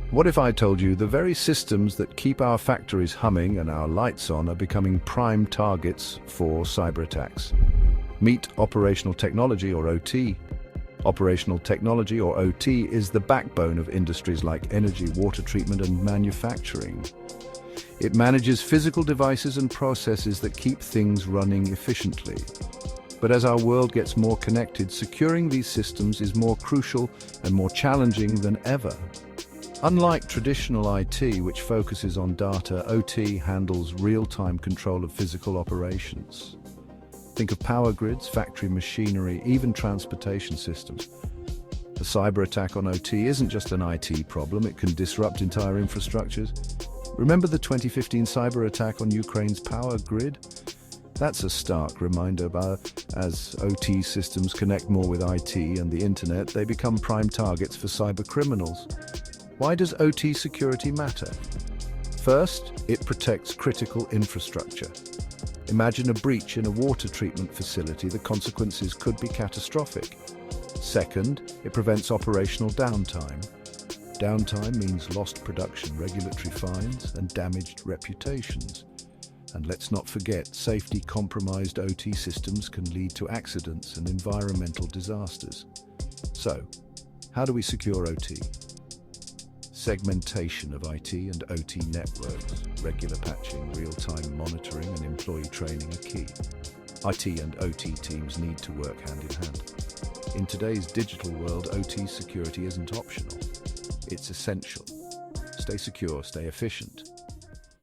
What if I told you the very systems that keep our factories humming and our lights on are becoming prime targets for cyber attacks? Meet operational technology, or OT. Operational technology, or OT, is the backbone of industries like energy, water treatment, and manufacturing. It manages physical devices and processes that keep things running efficiently. But as our world gets more connected, securing these systems is more crucial and more challenging than ever. Unlike traditional IT, which focuses on data, OT handles real-time control of physical operations. Think of power grids, factory machinery, even transportation systems. A cyber attack on OT isn't just an IT problem, it can disrupt entire infrastructures. Remember the 2015 cyber attack on Ukraine's power grid? That's a stark reminder as OT systems connect more with IT and the internet, they become prime targets for cyber criminals. Why does OT security matter? First, it protects critical infrastructure. Imagine a breach in a water treatment facility. The consequences could be catastrophic. Second, it prevents operational downtime. Downtime means lost production, regulatory fines, and damaged reputations. And let's not forget, safety-compromised OT systems can lead to accidents and environmental disasters. So, how do we secure OT? Segmentation of IT and OT networks, regular patching, real-time monitoring, and employee training are key. IT and OT teams need to work hand in hand. In today's digital world, OT security isn't optional. It's essential. Stay secure, stay efficient,